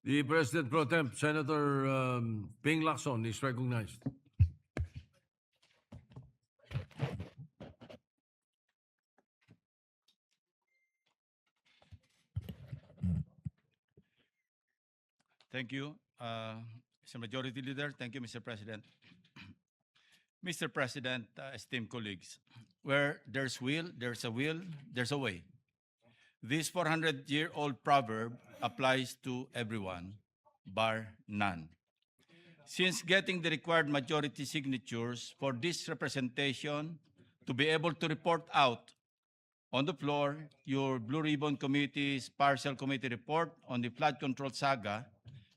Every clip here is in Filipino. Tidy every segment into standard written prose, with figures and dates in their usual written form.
The President Pro Temp, Senator Ping Lacson, is recognized. Thank you, Mr. Majority Leader. Thank you, Mr. President. Mr. President, esteemed colleagues, where there's will, there's a way. This 400-year-old proverb applies to everyone, bar none. Since getting the required majority signatures for this representation to be able to report out on the floor your Blue Ribbon Committee's partial committee report on the flood control saga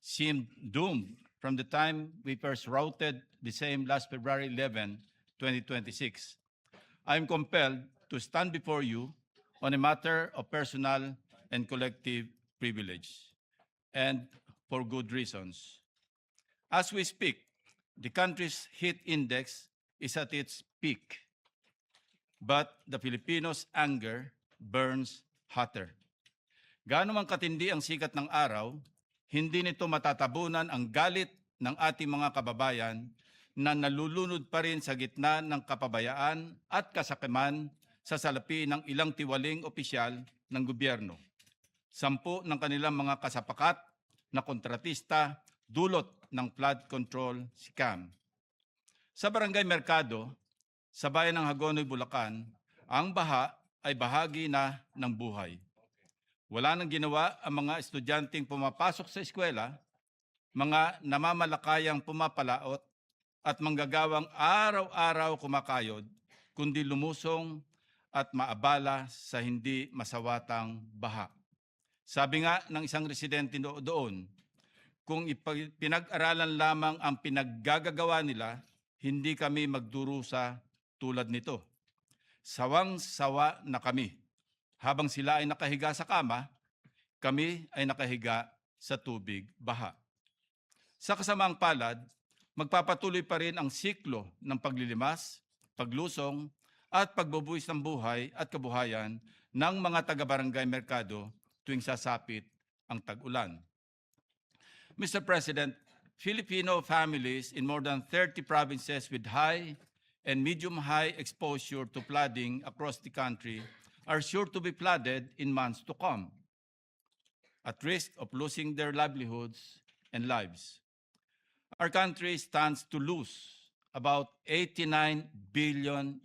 seemed doomed from the time we first routed the same last February 11, 2026. I am compelled to stand before you on a matter of personal and collective privilege, and for good reasons. As we speak, the country's heat index is at its peak, but the Filipinos' anger burns hotter. Gaano man katindi ang sikat ng araw, hindi nito matatabunan ang galit ng ating mga kababayan na nalulunod pa rin sa gitna ng kapabayaan at kasakiman sa salapi ng ilang tiwaling opisyal ng gobyerno. 10 ng kanilang mga kasapakat na kontratista dulot ng flood control scam. Sa Barangay Mercado, sa bayan ng Hagonoy, Bulacan, ang baha ay bahagi na ng buhay. Wala nang ginawa ang mga estudyanteng pumapasok sa eskwela, mga namamalakayang pumapalaot at manggagawang araw-araw kumakayod, kundi lumusong at maabala sa hindi masawatang baha. Sabi nga ng isang residente doon, kung pinag-aralan lamang ang pinaggagawa nila, hindi kami magdurusa tulad nito. Sawang-sawa na kami. Habang sila ay nakahiga sa kama, kami ay nakahiga sa tubig baha. Sa kasamaang palad, magpapatuloy pa rin ang siklo ng paglilimas, paglusong, at pagbubuwis ng buhay at kabuhayan ng mga taga-Barangay Mercado tuwing sasapit ang tag-ulan. Mr. President, Filipino families in more than 30 provinces with high and medium-high exposure to flooding across the country are sure to be flooded in months to come, at risk of losing their livelihoods and lives. Our country stands to lose about $89 billion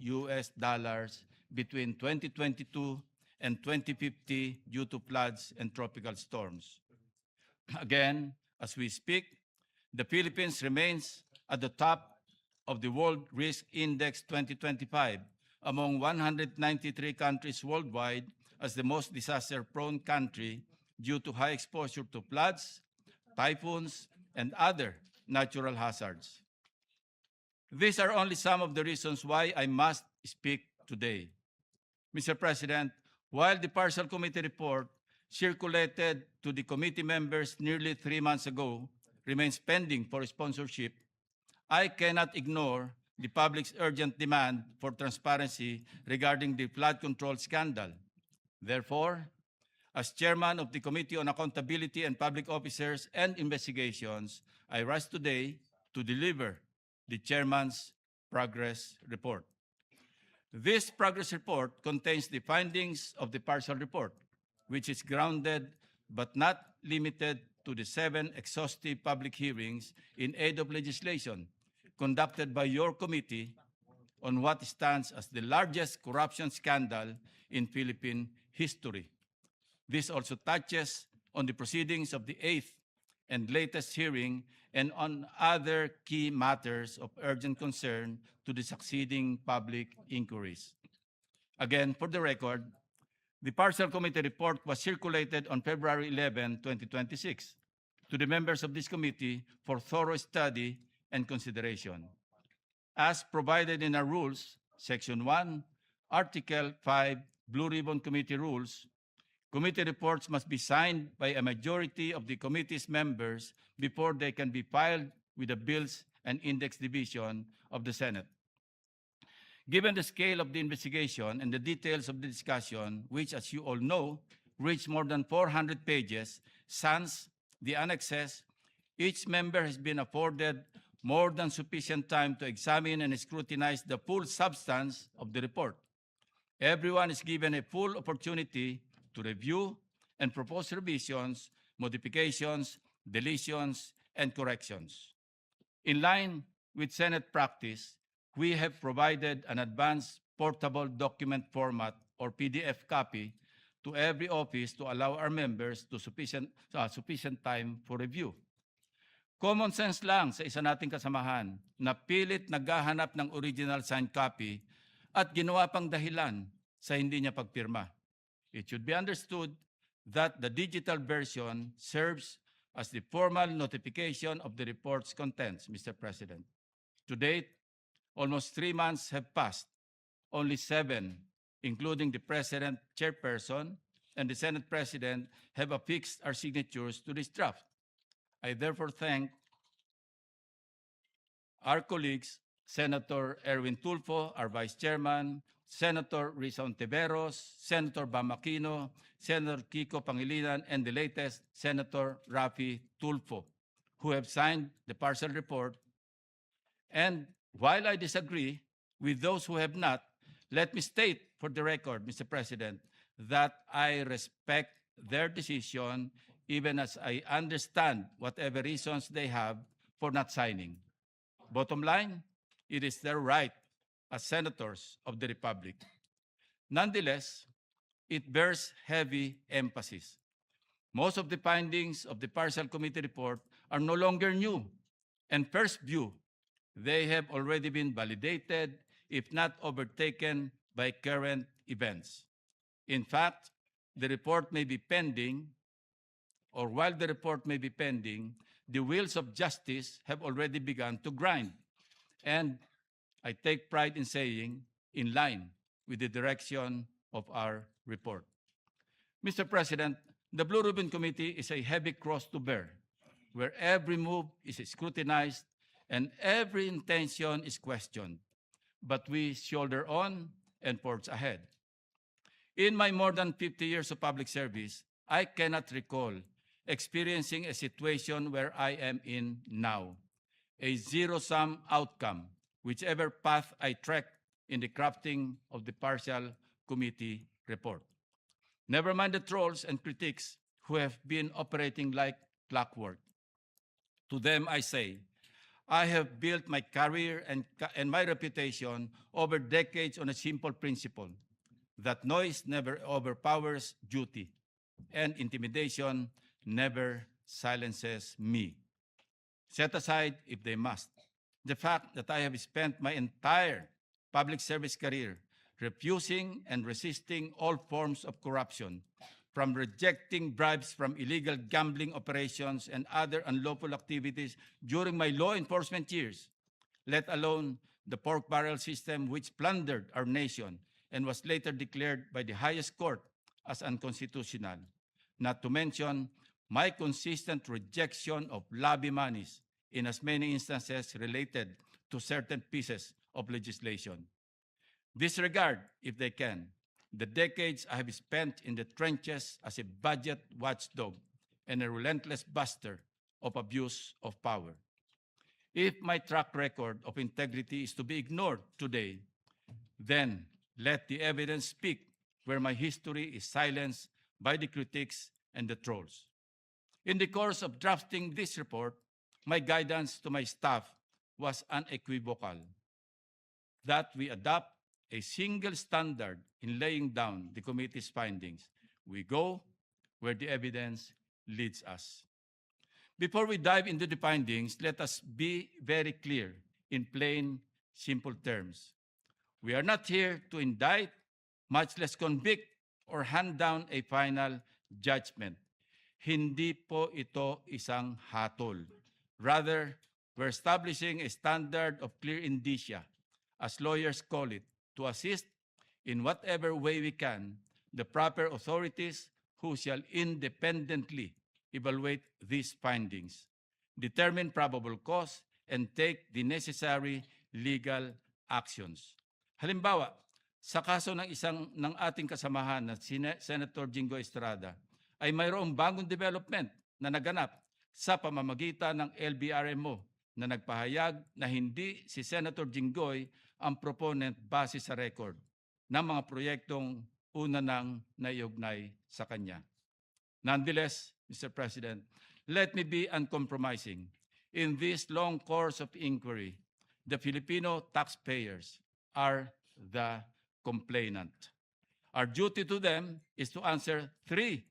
between 2022 and 2050 due to floods and tropical storms. Again, as we speak, the Philippines remains at the top of the World Risk Index 2025 among 193 countries worldwide as the most disaster-prone country due to high exposure to floods, typhoons, and other natural hazards. These are only some of the reasons why I must speak today. Mr. President, while the partial committee report circulated to the committee members nearly 3 months ago remains pending for sponsorship, I cannot ignore the public's urgent demand for transparency regarding the flood control scandal. Therefore, as chairman of the Committee on Accountability and Public Officers and Investigations, I rise today to deliver the chairman's progress report. This progress report contains the findings of the partial report, which is grounded but not limited to the 7 exhaustive public hearings in aid of legislation conducted by your committee on what stands as the largest corruption scandal in Philippine history. This also touches on the proceedings of the 8th and latest hearing and on other key matters of urgent concern to the succeeding public inquiries. Again, for the record, the partial committee report was circulated on February 11, 2026 to the members of this committee for thorough study and consideration. As provided in our rules, Section 1, Article 5, Blue Ribbon Committee Rules, committee reports must be signed by a majority of the committee's members before they can be filed with the Bills and Index Division of the Senate. Given the scale of the investigation and the details of the discussion, which, as you all know, reached more than 400 pages, sans the annexes, each member has been afforded more than sufficient time to examine and scrutinize the full substance of the report. Everyone is given a full opportunity to review and propose revisions, modifications, deletions, and corrections. In line with Senate practice, we have provided an advanced portable document format or PDF copy to every office to allow our members to sufficient time for review. Common sense lang sa isa nating kasamahan na pilit naghahanap ng original signed copy at ginawa pang dahilan sa hindi niya pagpirma. It should be understood that the digital version serves as the formal notification of the report's contents, Mr. President. To date, almost 3 months have passed. Only 7, including the President, Chairperson, and the Senate President, have affixed our signatures to this draft. I therefore thank our colleagues, Senator Erwin Tulfo, our Vice Chairman, Senator Risa Ontiveros, Senator Bam Aquino, Senator Kiko Pangilinan, and the latest, Senator Rafi Tulfo, who have signed the partial report. And while I disagree with those who have not, let me state for the record, Mr. President, that I respect their decision even as I understand whatever reasons they have for not signing. Bottom line, it is their right as senators of the Republic. Nonetheless, it bears heavy emphasis. Most of the findings of the partial committee report are no longer new, and first view, they have already been validated, if not overtaken, by current events. In fact, the report may be pending, or while the report may be pending, the wheels of justice have already begun to grind. And I take pride in saying, in line with the direction of our report. Mr. President, the Blue Ribbon Committee is a heavy cross to bear, where every move is scrutinized and every intention is questioned. But we shoulder on and forge ahead. In my more than 50 years of public service, I cannot recall experiencing a situation where I am in now, a zero-sum outcome, whichever path I trek in the crafting of the partial committee report. Never mind the trolls and critics who have been operating like clockwork. To them I say, I have built my career and my reputation over decades on a simple principle, that noise never overpowers duty, and intimidation never silences me. Set aside, if they must, the fact that I have spent my entire public service career refusing and resisting all forms of corruption, from rejecting bribes from illegal gambling operations and other unlawful activities during my law enforcement years, let alone the pork barrel system which plundered our nation and was later declared by the highest court as unconstitutional, not to mention my consistent rejection of lobby monies in as many instances related to certain pieces of legislation. Disregard, if they can, the decades I have spent in the trenches as a budget watchdog and a relentless buster of abuse of power. If my track record of integrity is to be ignored today, then let the evidence speak where my history is silenced by the critics and the trolls. In the course of drafting this report, my guidance to my staff was unequivocal, that we adopt a single standard in laying down the committee's findings. We go where the evidence leads us. Before we dive into the findings, let us be very clear in plain, simple terms. We are not here to indict, much less convict, or hand down a final judgment. Hindi po ito isang hatol. Rather, we're establishing a standard of clear indicia, as lawyers call it, to assist in whatever way we can the proper authorities who shall independently evaluate these findings, determine probable cause, and take the necessary legal actions. Halimbawa, sa kaso ng ating kasamahan na Senator Jingo Estrada, ay mayroong bagong development na naganap sa pamamagitan ng LBRMO na nagpahayag na hindi si Senator Jinggoy ang proponent base sa record ng mga proyektong una nang naiugnay sa kanya. Nonetheless, Mr. President, let me be uncompromising. In this long course of inquiry, the Filipino taxpayers are the complainant. Our duty to them is to answer three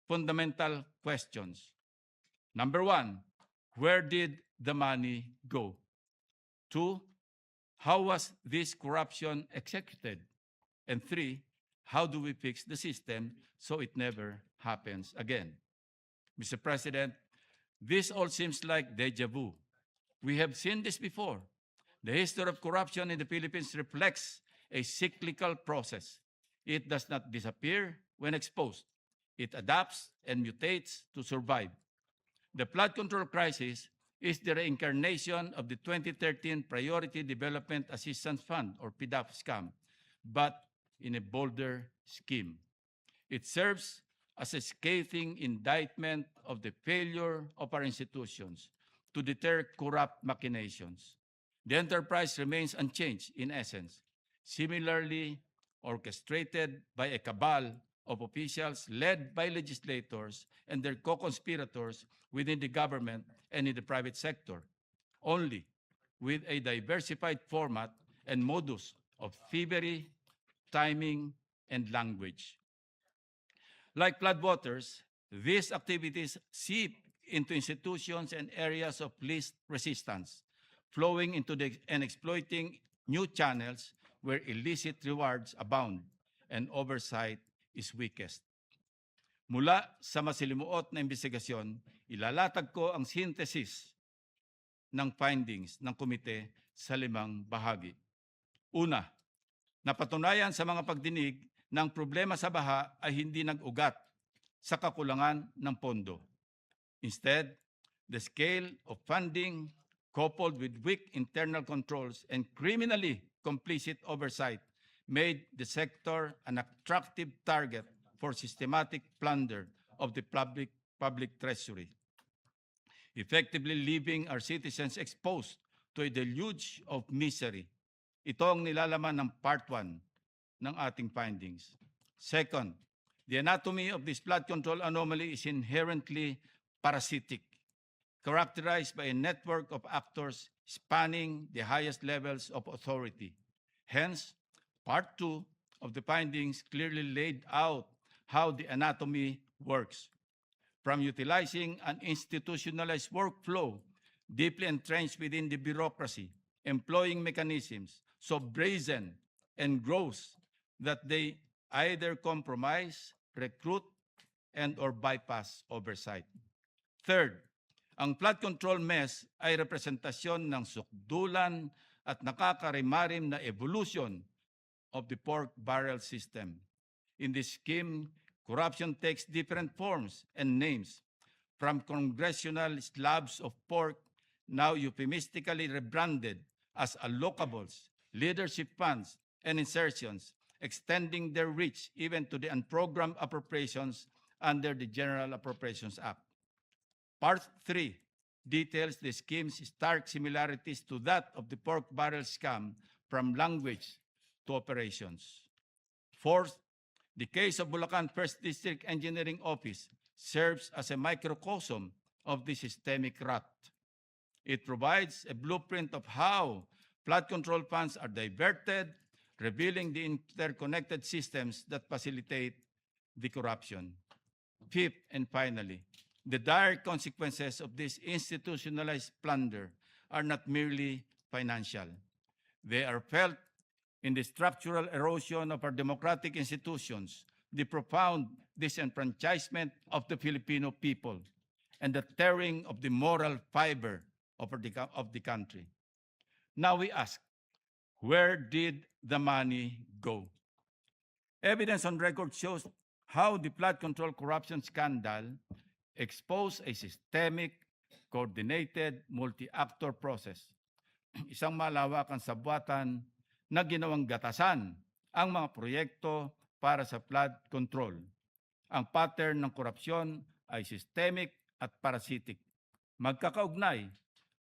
fundamental questions. Number one, where did the money go? Two, how was this corruption executed? And three, how do we fix the system so it never happens again? Mr. President, this all seems like deja vu. We have seen this before. The history of corruption in the Philippines reflects a cyclical process. It does not disappear when exposed. It adapts and mutates to survive. The flood control crisis is the reincarnation of the 2013 Priority Development Assistance Fund, or PDAF scam, but in a bolder scheme. It serves as a scathing indictment of the failure of our institutions to deter corrupt machinations. The enterprise remains unchanged in essence, similarly orchestrated by a cabal of officials led by legislators and their co-conspirators within the government and in the private sector, only with a diversified format and modus of thievery, timing, and language. Like floodwaters, these activities seep into institutions and areas of least resistance, flowing into and exploiting new channels where illicit rewards abound and oversight is weakest. Mula sa masilimuot na investigasyon, ilalatag ko ang synthesis ng findings ng komite sa 5 bahagi. Una, napatunayan sa mga pagdinig na ang problema sa baha ay hindi nag-ugat sa kakulangan ng pondo. Instead, the scale of funding coupled with weak internal controls and criminally complicit oversight made the sector an attractive target for systematic plunder of the public treasury, effectively leaving our citizens exposed to a deluge of misery. Ito ang nilalaman ng Part 1 ng ating findings. Second, the anatomy of this flood control anomaly is inherently parasitic, characterized by a network of actors spanning the highest levels of authority. Hence, Part 2 of the findings clearly laid out how the anatomy works. From utilizing an institutionalized workflow deeply entrenched within the bureaucracy, employing mechanisms so brazen and gross that they either compromise, recruit, and or bypass oversight. Third, ang flood control mess ay representasyon ng sukdulan at nakakarimarim na evolution of the pork barrel system. In this scheme, corruption takes different forms and names, from congressional slabs of pork, now euphemistically rebranded as allocables, leadership funds, and insertions, extending their reach even to the unprogrammed appropriations under the General Appropriations Act. Part 3 details the scheme's stark similarities to that of the pork barrel scam from language to operations. Fourth, the case of Bulacan First District Engineering Office serves as a microcosm of the systemic rot. It provides a blueprint of how flood control funds are diverted, revealing the interconnected systems that facilitate the corruption. Fifth, and finally, the dire consequences of this institutionalized plunder are not merely financial. They are felt in the structural erosion of our democratic institutions, the profound disenfranchisement of the Filipino people, and the tearing of the moral fiber of the country. Now we ask, where did the money go? Evidence on record shows how the flood control corruption scandal exposed a systemic, coordinated, multi-actor process. Isang malawakang sabwatan na ginawang gatasan ang mga proyekto para sa flood control. Ang pattern ng korupsyon ay systemic at parasitic. magkakaugnay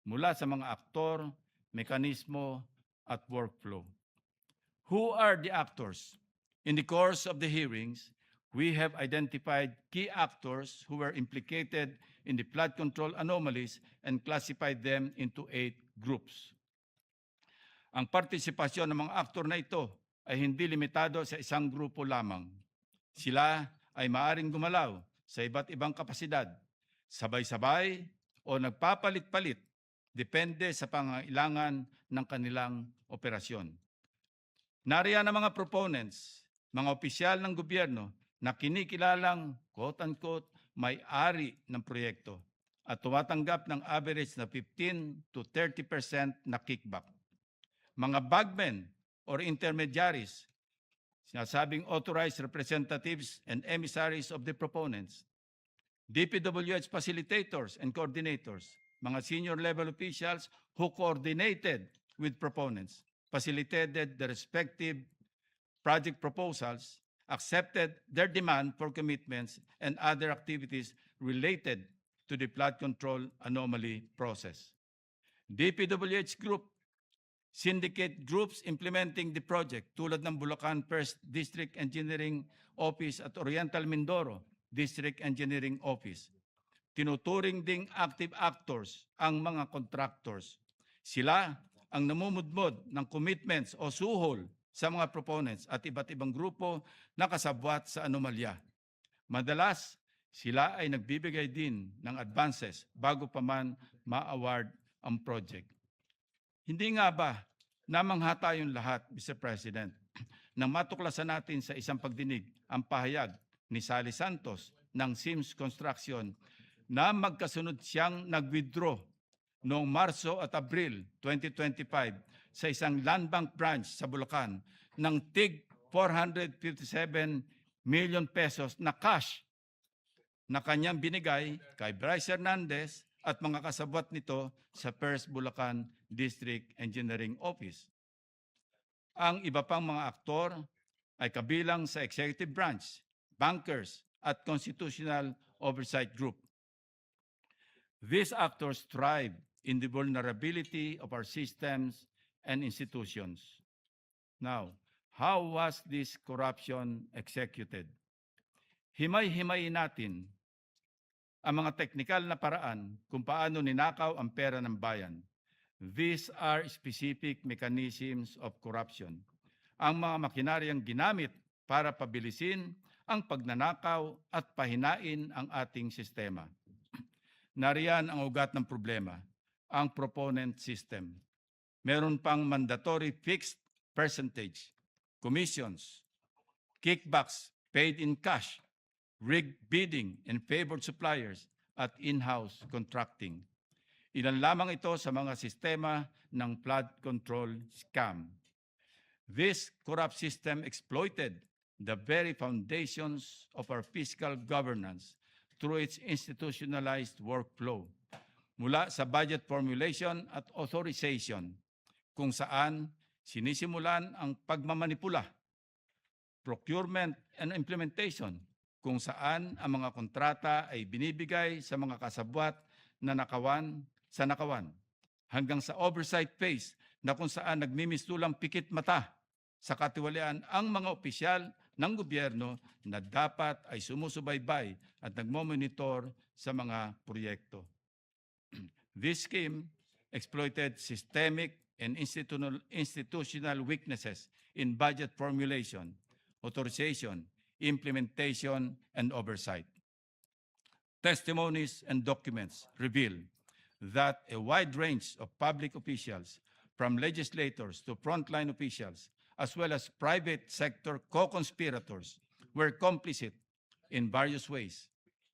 mula sa mga aktor, mekanismo at workflow. Who are the actors? In the course of the hearings, we have identified key actors who were implicated in the flood control anomalies and classified them into 8 groups. Ang partisipasyon ng mga aktor na ito ay hindi limitado sa isang grupo lamang. Sila ay maaring gumalaw sa iba't ibang kapasidad, sabay-sabay o nagpapalit-palit, depende sa pangailangan ng kanilang operasyon. Nariyan ang mga proponents, mga opisyal ng gobyerno na kinikilalang quote-unquote may-ari ng proyekto at tumatanggap ng average na 15 to 30% na kickback. Mga bagmen or intermediaries, sinasabing authorized representatives and emissaries of the proponents, DPWH facilitators and coordinators, mga senior level officials who coordinated with proponents, facilitated the respective project proposals, accepted their demand for commitments and other activities related to the flood control anomaly process. DPWH Group, syndicate groups implementing the project tulad ng Bulacan First District Engineering Office at Oriental Mindoro District Engineering Office. Tinuturing ding active actors ang mga contractors. Sila ang namumudmod ng commitments o suhol sa mga proponents at iba't ibang grupo na kasabwat sa anomalya. Madalas, sila ay nagbibigay din ng advances bago pa man ma-award ang project. Hindi nga ba namangha tayong lahat, Mr. President, nang matuklasan natin sa isang pagdinig ang pahayag ni Sally Santos ng Sims Construction na magkasunod siyang nag-withdraw noong Marso at Abril 2025 sa isang land bank branch sa Bulacan ng tig 457 million pesos na cash na kanyang binigay kay Bryce Hernandez at mga kasabwat nito sa First Bulacan District Engineering Office. Ang iba pang mga aktor ay kabilang sa executive branch, bankers at constitutional oversight group. These actors thrive in the vulnerability of our systems and institutions. Now, how was this corruption executed? Himay-himayin natin ang mga teknikal na paraan kung paano ninakaw ang pera ng bayan. These are specific mechanisms of corruption. Ang mga makinaryang ginamit para pabilisin ang pagnanakaw at pahinain ang ating sistema. Nariyan ang ugat ng problema, ang proponent system. Meron pang mandatory fixed percentage, commissions, kickbacks paid in cash, rigged bidding and favored suppliers, at in-house contracting. Ilan lamang ito sa mga sistema ng flood control scam. This corrupt system exploited the very foundations of our fiscal governance through its institutionalized workflow, mula sa budget formulation at authorization, kung saan sinisimulan ang pagmamanipula, procurement and implementation, kung saan ang mga kontrata ay binibigay sa mga kasabwat na nakawan, hanggang sa oversight phase na kung saan nagmimistulang pikit mata sa katiwalian ang mga opisyal ng gobyerno na dapat ay sumusubaybay at nagmomonitor sa mga proyekto. This scheme exploited systemic and institutional weaknesses in budget formulation, authorization, implementation, and oversight. Testimonies and documents reveal that a wide range of public officials, from legislators to frontline officials, as well as private sector co-conspirators, were complicit in various ways,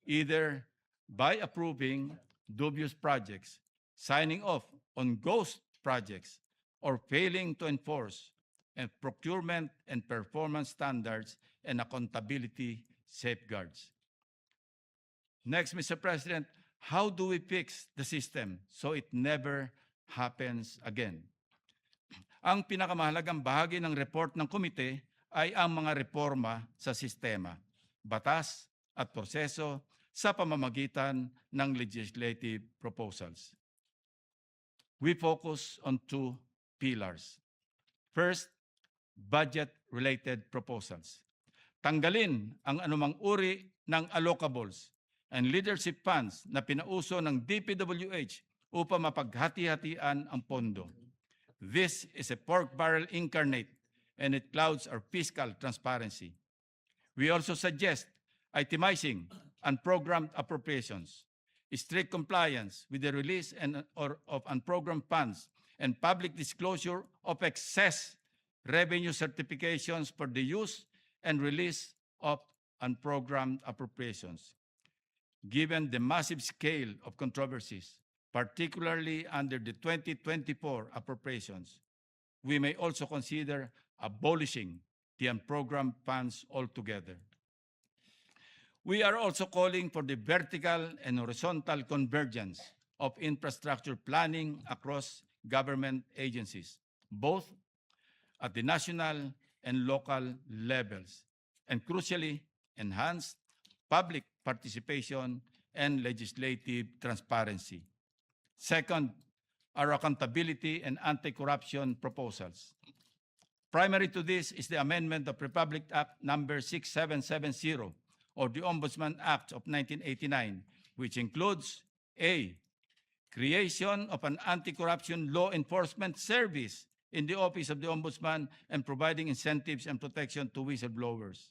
either by approving dubious projects, signing off on ghost projects, or failing to enforce and procurement and performance standards and accountability safeguards. Next, Mr. President, how do we fix the system so it never happens again? Ang pinakamahalagang bahagi ng report ng komite ay ang mga reforma sa sistema, batas at proseso sa pamamagitan ng legislative proposals. We focus on two pillars. First, budget-related proposals. Tanggalin ang anumang uri ng allocables and leadership funds na pinauso ng DPWH upang mapaghati-hatian ang pondo. This is a pork barrel incarnate and it clouds our fiscal transparency. We also suggest itemizing unprogrammed appropriations, strict compliance with the release of unprogrammed funds, and public disclosure of excess revenue certifications for the use and release of unprogrammed appropriations. Given the massive scale of controversies, particularly under the 2024 appropriations, we may also consider abolishing the unprogrammed funds altogether. We are also calling for the vertical and horizontal convergence of infrastructure planning across government agencies, both at the national and local levels, and crucially, enhance public participation and legislative transparency. Second, our accountability and anti-corruption proposals. Primary to this is the amendment of Republic Act number 6770, or the Ombudsman Act of 1989, which includes A, creation of an anti-corruption law enforcement service in the Office of the Ombudsman and providing incentives and protection to whistleblowers.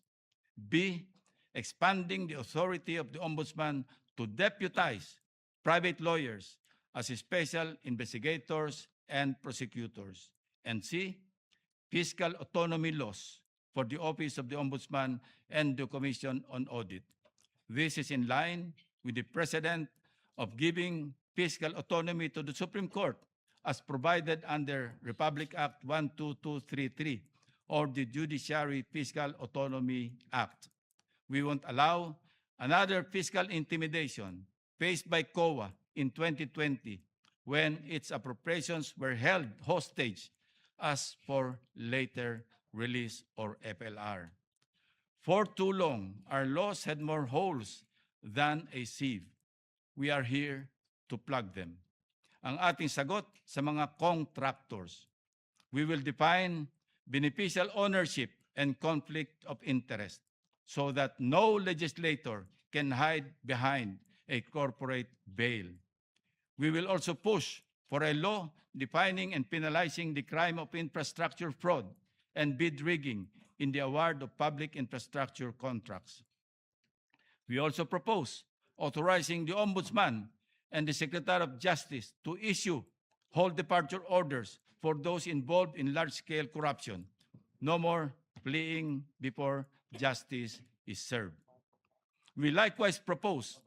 B, expanding the authority of the Ombudsman to deputize private lawyers as special investigators and prosecutors. And C, fiscal autonomy laws for the Office of the Ombudsman and the Commission on Audit. This is in line with the precedent of giving fiscal autonomy to the Supreme Court as provided under Republic Act 12233 or the Judiciary Fiscal Autonomy Act. We won't allow another fiscal intimidation faced by COA in 2020 when its appropriations were held hostage as for later release or FLR. For too long, our laws had more holes than a sieve. We are here to plug them. Ang ating sagot sa mga contractors. We will define beneficial ownership and conflict of interest so that no legislator can hide behind a corporate veil. We will also push for a law defining and penalizing the crime of infrastructure fraud and bid rigging in the award of public infrastructure contracts. We also propose authorizing the Ombudsman and the Secretary of Justice to issue whole departure orders for those involved in large-scale corruption. No more fleeing before justice is served. We likewise propose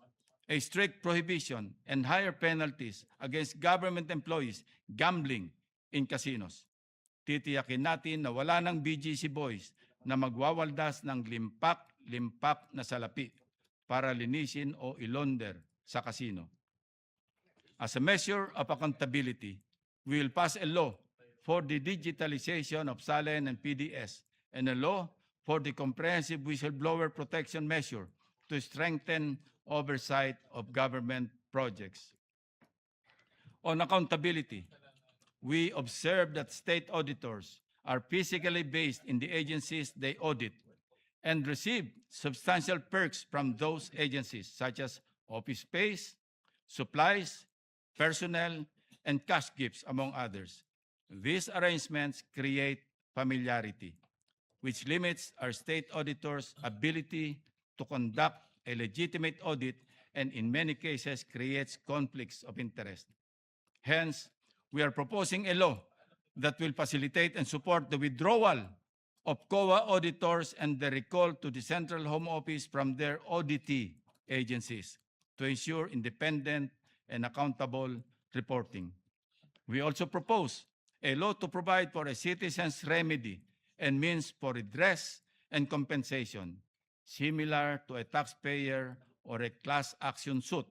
a strict prohibition and higher penalties against government employees gambling in casinos. Titiyakin natin na wala ng BGC boys na magwawaldas ng limpak na salapi para linisin o ilonder sa kasino. As a measure of accountability, we will pass a law for the digitalization of SALEN and PDS and a law for the comprehensive whistleblower protection measure to strengthen oversight of government projects. On accountability, we observe that state auditors are physically based in the agencies they audit and receive substantial perks from those agencies such as office space, supplies, personnel, and cash gifts, among others. These arrangements create familiarity, which limits our state auditors' ability to conduct a legitimate audit and in many cases creates conflicts of interest. Hence, we are proposing a law that will facilitate and support the withdrawal of COA auditors and the recall to the Central Home Office from their auditee agencies to ensure independent and accountable reporting. We also propose a law to provide for a citizen's remedy and means for redress and compensation, similar to a taxpayer or a class action suit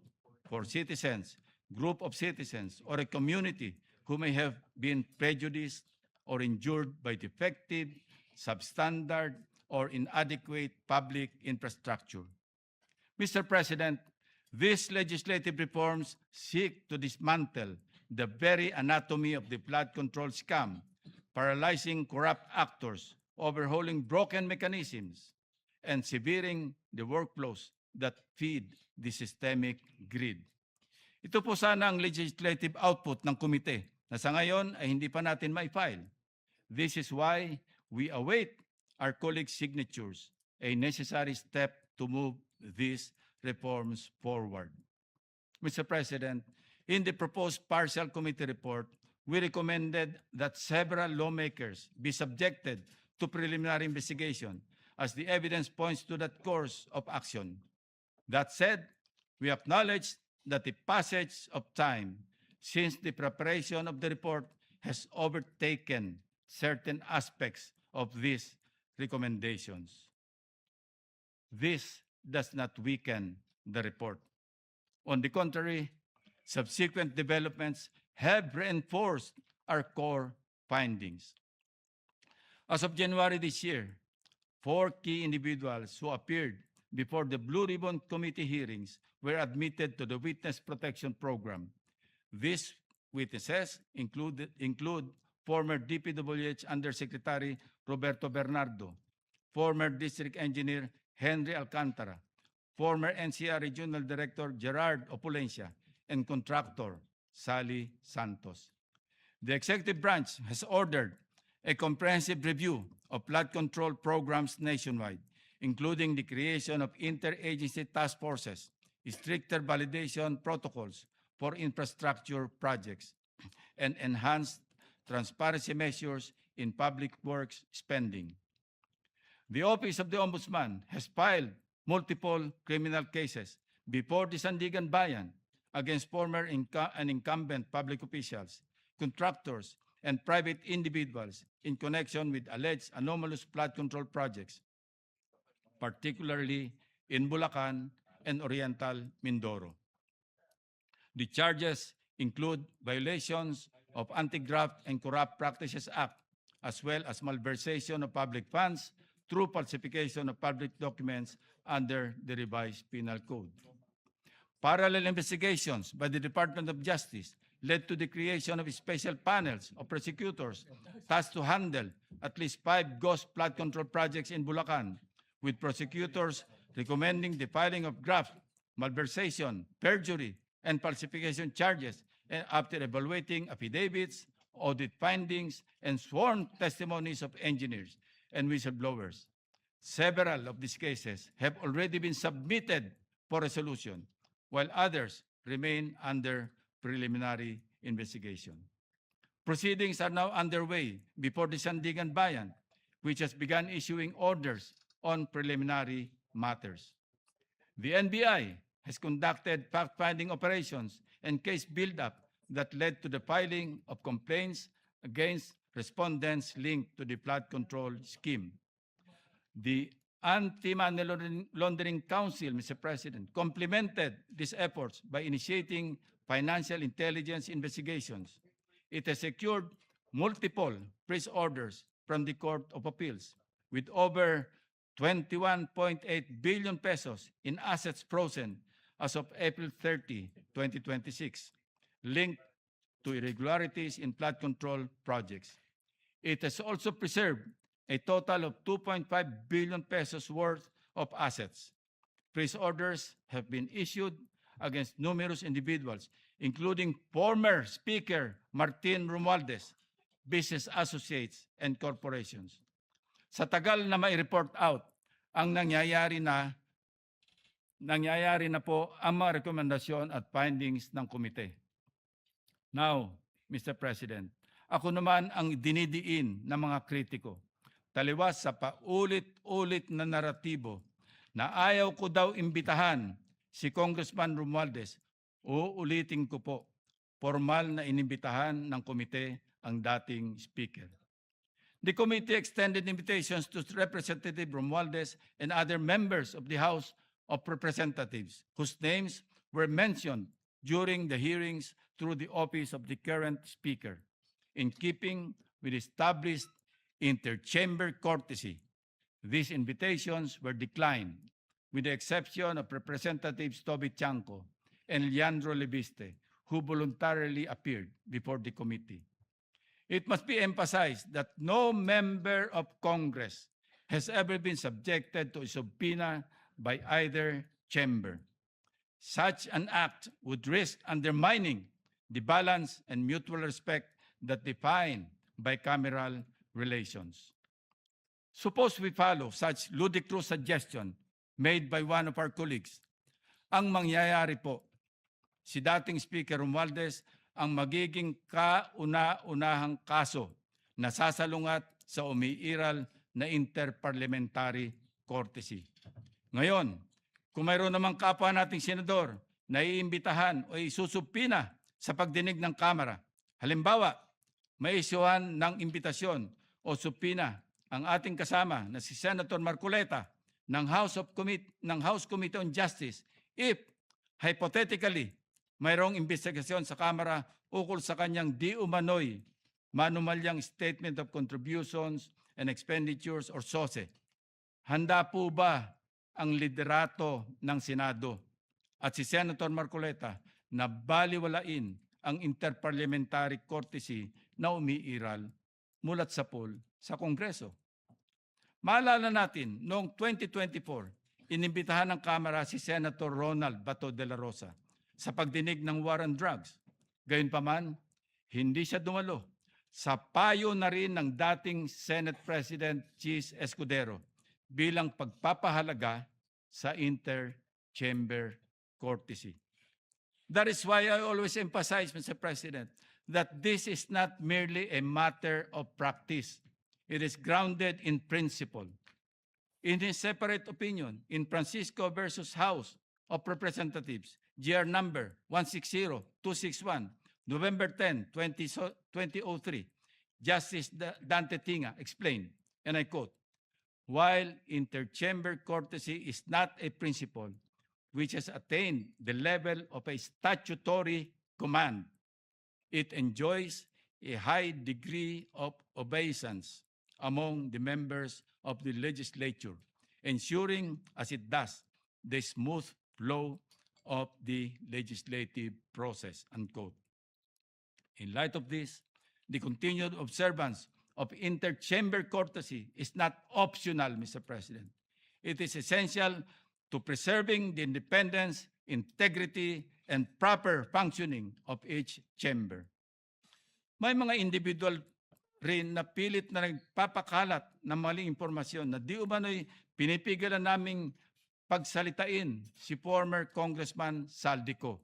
for citizens, group of citizens, or a community who may have been prejudiced or injured by defective, substandard, or inadequate public infrastructure. Mr. President, These legislative reforms seek to dismantle the very anatomy of the flood control scam, paralyzing corrupt actors, overhauling broken mechanisms, and severing the workflows that feed the systemic greed. Ito po sana ang legislative output ng komite na sa ngayon ay hindi pa natin ma-file. This is why we await our colleagues' signatures, a necessary step to move these reforms forward. Mr. President, in the proposed partial committee report, we recommended that several lawmakers be subjected to preliminary investigation as the evidence points to that course of action. That said, we acknowledge that the passage of time since the preparation of the report has overtaken certain aspects of these recommendations. This does not weaken the report. On the contrary, subsequent developments have reinforced our core findings. As of January this year, 4 key individuals who appeared before the Blue Ribbon Committee hearings were admitted to the Witness Protection Program. These witnesses include former DPWH Undersecretary Roberto Bernardo, former District Engineer Henry Alcantara, former NCR Regional Director Gerard Opulencia, and contractor Sally Santos. The executive branch has ordered a comprehensive review of flood control programs nationwide, including the creation of interagency task forces, stricter validation protocols for infrastructure projects, and enhanced transparency measures in public works spending. The Office of the Ombudsman has filed multiple criminal cases before the Sandigan Bayan against former and incumbent public officials, contractors, and private individuals in connection with alleged anomalous flood control projects, particularly in Bulacan and Oriental Mindoro. The charges include violations of Anti-Graft and Corrupt Practices Act, as well as malversation of public funds through falsification of public documents under the revised penal code. Parallel investigations by the Department of Justice led to the creation of special panels of prosecutors tasked to handle at least 5 ghost flood control projects in Bulacan, with prosecutors recommending the filing of graft, malversation, perjury, and falsification charges after evaluating affidavits, audit findings, and sworn testimonies of engineers and whistleblowers. Several of these cases have already been submitted for resolution, while others remain under preliminary investigation. Proceedings are now underway before the Sandigan Bayan, which has begun issuing orders on preliminary matters. The NBI has conducted fact-finding operations and case build-up that led to the filing of complaints against respondents linked to the flood control scheme. The Anti-Money Laundering Council, Mr. President, complemented these efforts by initiating financial intelligence investigations. It has secured multiple freeze orders from the Court of Appeals, with over 21.8 billion pesos in assets frozen as of April 30, 2026, linked to irregularities in flood control projects. It has also preserved a total of 2.5 billion pesos worth of assets. Freeze orders have been issued against numerous individuals, including former Speaker Martin Romualdez, business associates, and corporations. Sa tagal na mai-report out ang nangyayari na po ang mga rekomendasyon at findings ng komite. Now, Mr. President, ako naman ang dinidiin ng mga kritiko, taliwas sa paulit-ulit na naratibo na ayaw ko daw imbitahan si Congressman Romualdez. Uulitin ko po, formal na inimbitahan ng komite ang dating speaker. The committee extended invitations to Representative Romualdez and other members of the House of Representatives whose names were mentioned during the hearings through the office of the current speaker. In keeping with established interchamber courtesy, these invitations were declined. with the exception of Representatives Toby Chanco and Leandro Lebiste, who voluntarily appeared before the committee. It must be emphasized that no member of Congress has ever been subjected to a subpoena by either chamber. Such an act would risk undermining the balance and mutual respect that define bicameral relations. Suppose we follow such ludicrous suggestion made by one of our colleagues. Ang mangyayari po, si dating Speaker Romualdez ang magiging kauna-unahang kaso na sasalungat sa umiiral na interparliamentary courtesy. Ngayon, kung mayroon namang kapwa nating senador na iimbitahan o isusubpina sa pagdinig ng Kamara, halimbawa, may isyuhan ng imbitasyon o subpina ang ating kasama na si Senator Marcoleta ng House Committee on Justice if, hypothetically, mayroong investigasyon sa Kamara ukol sa kanyang di umano'y manumalyang Statement of Contributions and Expenditures or SOSE. Handa po ba ang liderato ng Senado at si Senator Marcoleta na baliwalain ang interparliamentary courtesy na umiiral mulat sa pool sa Kongreso? Maalala natin, noong 2024, inimbitahan ng Kamara si Senator Ronald Bato de la Rosa sa pagdinig ng war on drugs. Gayunpaman, hindi siya dumalo. Sa payo na rin ng dating Senate President Chis Escudero bilang pagpapahalaga sa inter-chamber courtesy. That is why I always emphasize, Mr. President, that this is not merely a matter of practice. It is grounded in principle. In his separate opinion, in Francisco versus House of Representatives, GR number 160261, November 10, 2003, Justice Dante Tinga explained, and I quote, "While interchamber courtesy is not a principle which has attained the level of a statutory command, it enjoys a high degree of obeisance among the members of the legislature, ensuring, as it does, the smooth flow of the legislative process," unquote. In light of this, the continued observance of interchamber courtesy is not optional, Mr. President. It is essential to preserving the independence, integrity, and proper functioning of each chamber. May mga individual rin na pilit na nagpapakalat ng maling impormasyon na di umano'y pinipigilan naming pagsalitain si former Congressman Saldico.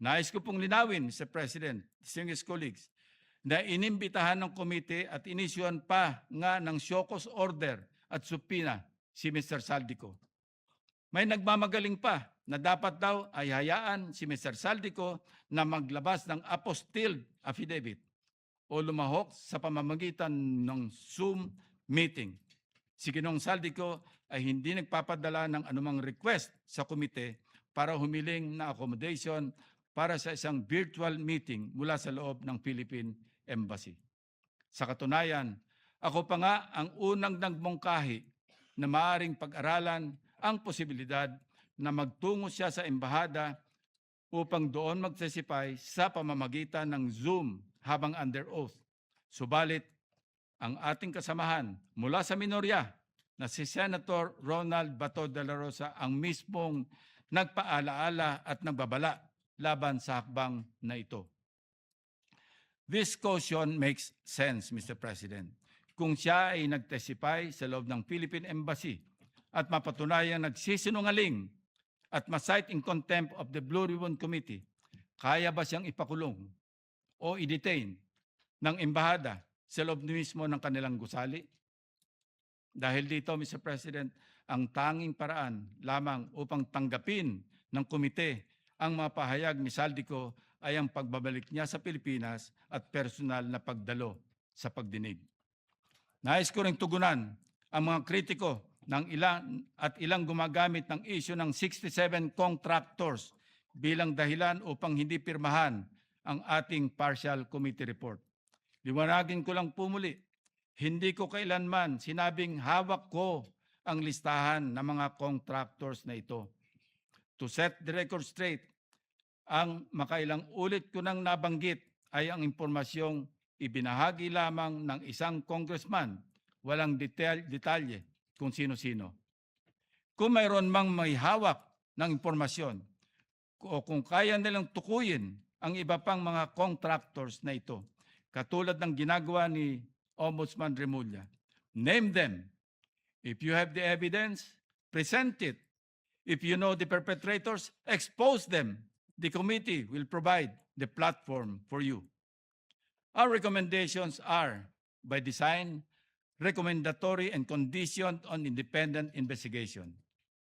Nais ko pong linawin, Mr. President, distinguished colleagues, na inimbitahan ng komite at inisyuhan pa nga ng show cause order at subpoena si Mr. Saldico. May nagmamagaling pa na dapat daw ay hayaan si Mr. Saldico na maglabas ng apostilled affidavit o lumahok sa pamamagitan ng Zoom meeting. Si Ginoong Saldico ay hindi nagpapadala ng anumang request sa komite para humiling na accommodation para sa isang virtual meeting mula sa loob ng Philippine Embassy. Sa katunayan, ako pa nga ang unang nagmungkahi na maaaring pag-aralan ang posibilidad na magtungo siya sa embahada upang doon mag-testify sa pamamagitan ng Zoom habang under oath. Subalit, ang ating kasamahan mula sa minorya na si Senator Ronald Bato de la Rosa ang mismong nagpaalaala at nagbabala laban sa hakbang na ito. This caution makes sense, Mr. President. Kung siya ay nag-testify sa loob ng Philippine Embassy at mapatunayang nagsisinungaling at ma-cite in contempt of the Blue Ribbon Committee, kaya ba siyang ipakulong o i-detain ng embahada sa loob mismo ng kanilang gusali? Dahil dito, Mr. President, ang tanging paraan lamang upang tanggapin ng komite ang mga pahayag ni Saldico ay ang pagbabalik niya sa Pilipinas at personal na pagdalo sa pagdinig. Nais ko ring tugunan ang mga kritiko ng ilang gumagamit ng issue ng 67 contractors bilang dahilan upang hindi pirmahan ang ating partial committee report. Liwanagin ko lang po muli, hindi ko kailanman sinabing hawak ko ang listahan ng mga contractors na ito. To set the record straight, ang makailang ulit ko nang nabanggit ay ang impormasyong ibinahagi lamang ng isang congressman, walang detalye kung sino-sino. Kung mayroon mang may hawak ng impormasyon o kung kaya nilang tukuyin ang iba pang mga contractors na ito, katulad ng ginagawa ni Ombudsman Remulla, name them. If you have the evidence, present it. If you know the perpetrators, expose them. The committee will provide the platform for you. Our recommendations are, by design, recommendatory and conditioned on independent investigation.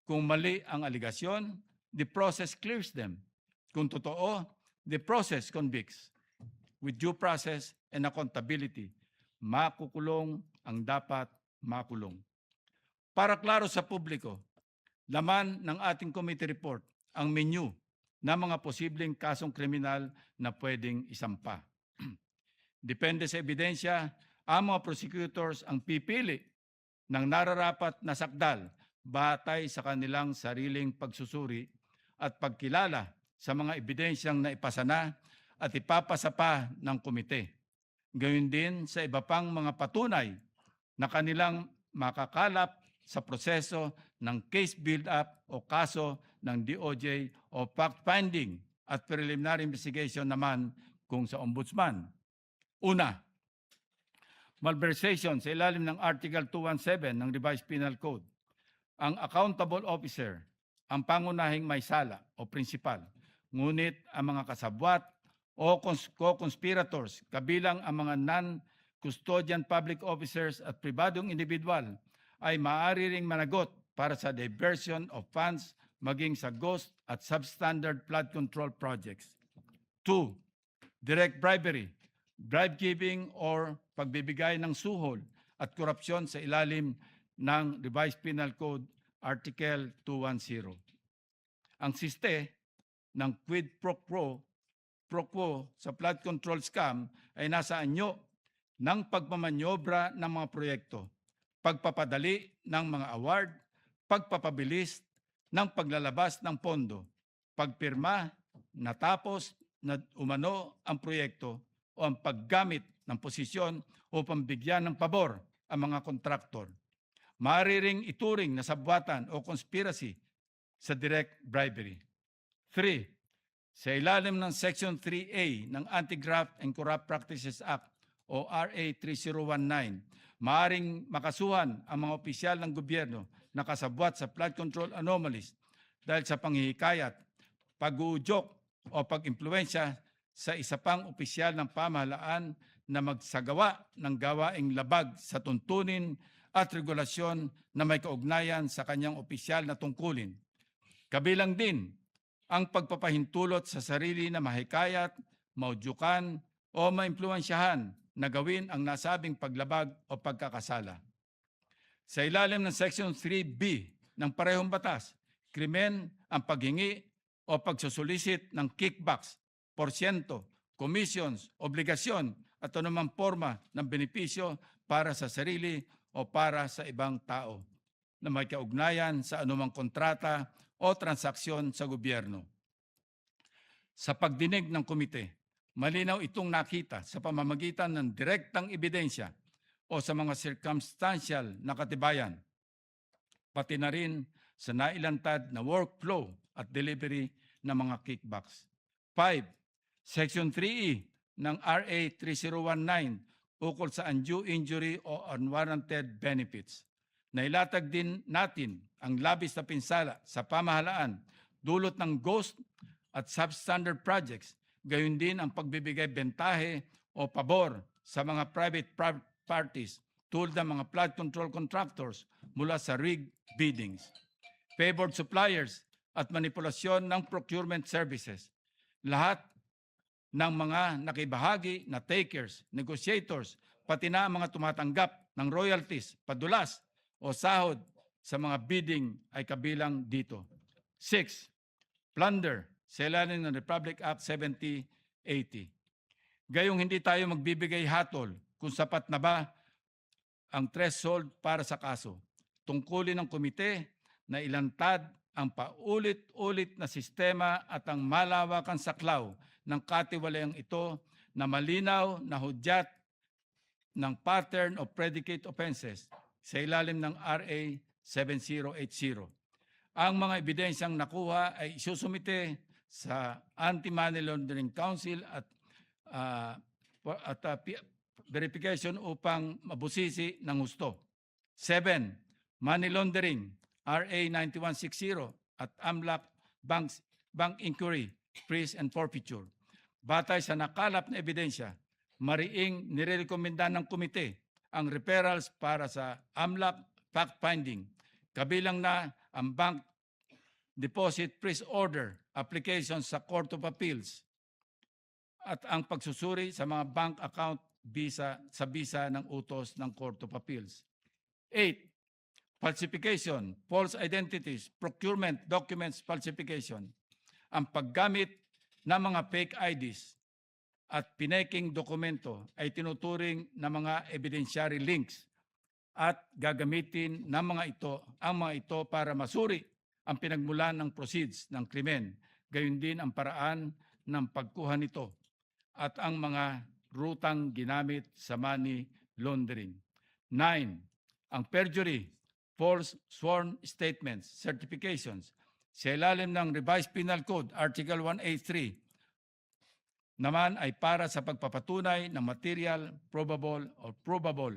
Kung mali ang aligasyon, the process clears them. Kung totoo, the process convicts. With due process and accountability, makukulong ang dapat makulong. Para klaro sa publiko, laman ng ating committee report ang menu ng mga posibleng kasong kriminal na pwedeng isampa. Depende sa ebidensya, ang mga prosecutors ang pipili ng nararapat na sakdal batay sa kanilang sariling pagsusuri at pagkilala sa mga ebidensyang naipasa na at ipapasa pa ng komite. Gayun din sa iba pang mga patunay na kanilang makakalap sa proseso ng case build-up o kaso ng DOJ o fact-finding at preliminary investigation naman kung sa ombudsman. Una, malversation sa ilalim ng Article 217 ng Revised Penal Code. Ang accountable officer, ang pangunahing may sala o principal, ngunit ang mga kasabwat o co-conspirators, kabilang ang mga non-custodian public officers at pribadong individual, ay maaari ring managot para sa diversion of funds maging sa ghost at substandard flood control projects. 2. Direct bribery, bribe-giving or pagbibigay ng suhol at korupsyon sa ilalim ng Revised Penal Code Article 210. Ang siste ng quid pro quo sa flood control scam ay nasa anyo ng pagmamanyobra ng mga proyekto, pagpapadali ng mga award, pagpapabilis ng paglalabas ng pondo, pagpirma natapos na umano ang proyekto o ang paggamit ng posisyon upang bigyan ng pabor ang mga kontraktor. Maaari ring ituring na sabwatan o conspiracy sa direct bribery. 3. Sa ilalim ng Section 3A ng Anti-Graft and Corrupt Practices Act o RA 3019, maaaring makasuhan ang mga opisyal ng gobyerno na kasabwat sa flood control anomalies dahil sa panghihikayat, pag-uudyok o pag-impluensya sa isa pang opisyal ng pamahalaan na magsagawa ng gawaing labag sa tuntunin at regulasyon na may kaugnayan sa kanyang opisyal na tungkulin. Kabilang din ang pagpapahintulot sa sarili na mahikayat, maudyukan o maimpluwensyahan na gawin ang nasabing paglabag o pagkakasala. Sa ilalim ng Section 3B ng parehong batas, krimen ang paghingi o pagsusulisit ng kickbacks, porsyento, commissions, obligasyon at anumang forma ng benepisyo para sa sarili o para sa ibang tao na may kaugnayan sa anumang kontrata o transaksyon sa gobyerno. Sa pagdinig ng komite, malinaw itong nakita sa pamamagitan ng direktang ebidensya o sa mga circumstantial na katibayan, pati na rin sa nailantad na workflow at delivery ng mga kickbacks. 5. Section 3E ng RA 3019 ukol sa undue injury o unwarranted benefits. Nailatag din natin ang labis na pinsala sa pamahalaan dulot ng ghost at substandard projects, gayon din ang pagbibigay bentahe o pabor sa mga private parties tulad ng mga flood control contractors mula sa rigged biddings, favored suppliers at manipulasyon ng procurement services. Lahat ng mga nakibahagi na takers, negotiators, pati na mga tumatanggap ng royalties, padulas o sahod sa mga bidding ay kabilang dito. 6. Plunder sa ilalim ng Republic Act 7080. Gayong hindi tayo magbibigay hatol kung sapat na ba ang threshold para sa kaso. tungkulin ng komite na ilantad ang paulit-ulit na sistema at ang malawakang saklaw ng katiwalayang ito na malinaw na hudyat ng pattern of predicate offenses sa ilalim ng RA 7080. Ang mga ebidensyang nakuha ay isusumite sa Anti-Money Laundering Council at verification upang mabusisi ng husto. 7. Money Laundering, RA 9160 at AMLAC Bank Inquiry, Freeze and Forfeiture. Batay sa nakalap na ebidensya, mariing nirekomenda ng komite ang referrals para sa AMLAC fact-finding, kabilang na ang Bank Deposit Freeze Order application sa Court of Appeals at ang pagsusuri sa mga bank account visa ng utos ng Court of Appeals. 8. Falsification, false identities, procurement documents falsification. Ang paggamit ng mga fake IDs at pinaking dokumento ay tinuturing na mga evidentiary links at gagamitin ng ang mga ito para masuri ang pinagmulan ng proceeds ng krimen, gayon din ang paraan ng pagkuha nito at ang mga rutang ginamit sa money laundering. 9. Ang perjury, false sworn statements, certifications sa ilalim ng Revised Penal Code, Article 183, naman ay para sa pagpapatunay ng material, probable or provable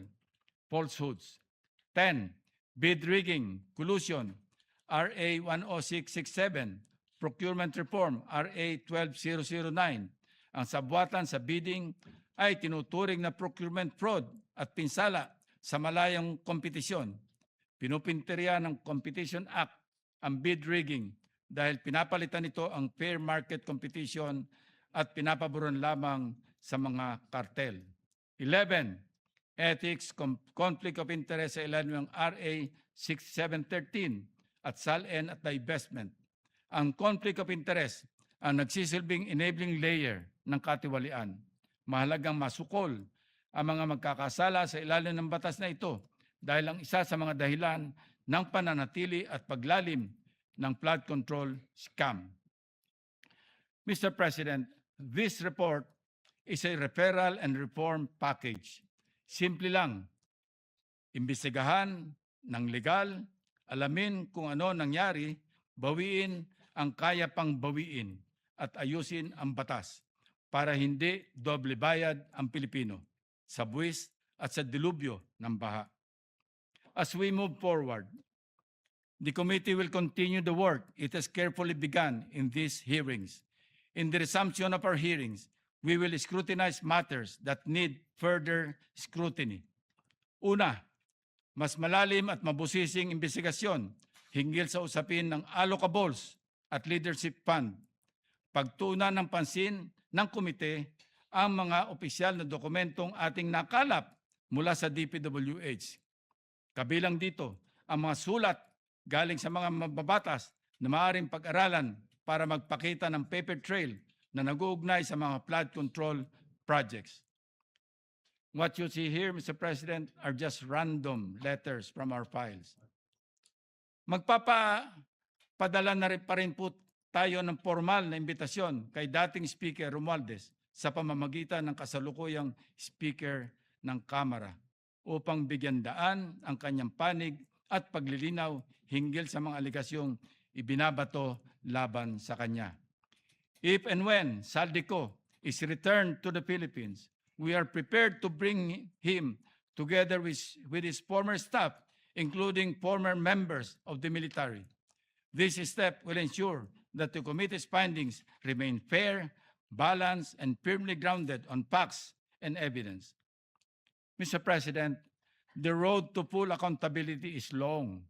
falsehoods. 10. Bid rigging, collusion, RA 10667, procurement reform, RA 12009. Ang sabwatan sa bidding ay tinuturing na procurement fraud at pinsala sa malayang kompetisyon. Pinupinteriya ng Competition Act ang bid rigging dahil pinapalitan nito ang fair market competition at pinapaboran lamang sa mga kartel. 11. Ethics, conflict of interest sa ilalim ng RA 6713 at SALN at divestment. Ang conflict of interest ang nagsisilbing enabling layer ng katiwalian. Mahalagang masukol ang mga magkakasala sa ilalim ng batas na ito dahil ang isa sa mga dahilan ng pananatili at paglalim ng flood control scam. Mr. President, this report is a referral and reform package. Simple lang, imbestigahan ng legal, alamin kung ano nangyari, bawiin ang kaya pang bawiin at ayusin ang batas para hindi doble bayad ang Pilipino sa buwis at sa dilubyo ng baha. As we move forward, the committee will continue the work it has carefully begun in these hearings. In the resumption of our hearings, we will scrutinize matters that need further scrutiny. Una, mas malalim at mabusising investigasyon hinggil sa usapin ng allocables at leadership fund. Pagtuunan ng pansin ng komite ang mga opisyal na dokumentong ating nakalap mula sa DPWH. Kabilang dito ang mga sulat galing sa mga mababatas na maaaring pag-aralan para magpakita ng paper trail na nag-uugnay sa mga flood control projects. What you see here, Mr. President, are just random letters from our files. Magpapadala na rin pa rin po tayo ng formal na imbitasyon kay dating Speaker Romualdez sa pamamagitan ng kasalukuyang Speaker ng Kamara upang bigyan daan ang kanyang panig at paglilinaw hinggil sa mga aligasyong ibinabato laban sa kanya. If and when Saldico is returned to the Philippines, we are prepared to bring him together with his former staff, including former members of the military. This step will ensure that the committee's findings remain fair, balanced, and firmly grounded on facts and evidence. Mr. President, the road to full accountability is long,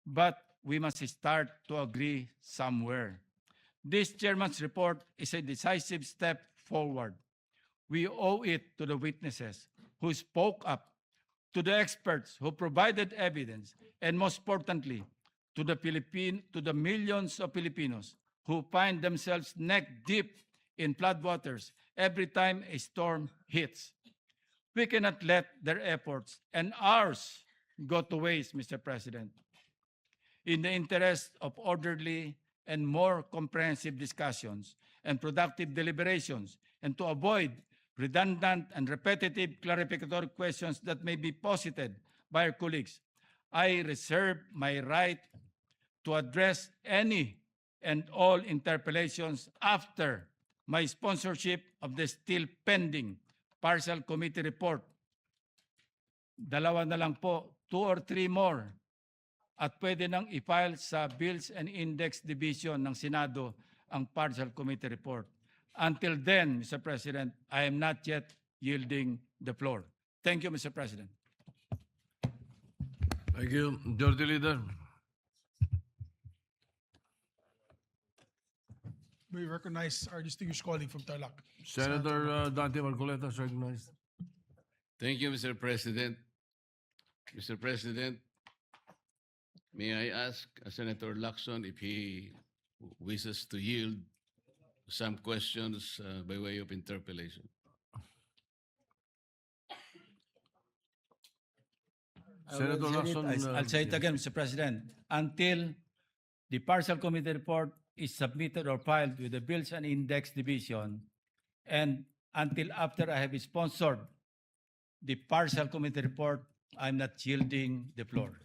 but we must start to agree somewhere. This chairman's report is a decisive step forward. We owe it to the witnesses who spoke up, to the experts who provided evidence, and most importantly, to the millions of Filipinos who find themselves neck deep in floodwaters every time a storm hits. We cannot let their efforts and ours go to waste, Mr. President. In the interest of orderly and more comprehensive discussions and productive deliberations, and to avoid redundant and repetitive clarificatory questions that may be posited by our colleagues, I reserve my right to address any and all interpellations after my sponsorship of the still pending partial committee report. Dalawa na lang po, 2 or 3 more. At pwede nang i-file sa Bills and Index Division ng Senado ang partial committee report. Until then, Mr. President, I am not yet yielding the floor. Thank you, Mr. President. Thank you. Majority Leader. We recognize our distinguished colleague from Tarlac. Senator Dante Marcoleta is recognized. Thank you, Mr. President. Mr. President, may I ask Senator Lacson if he wishes to yield some questions by way of interpellation? Senator Lacson. I'll say it again, Mr. President. Until the partial committee report is submitted or filed with the Bills and Index Division, and until after I have sponsored the partial committee report, I'm not yielding the floor.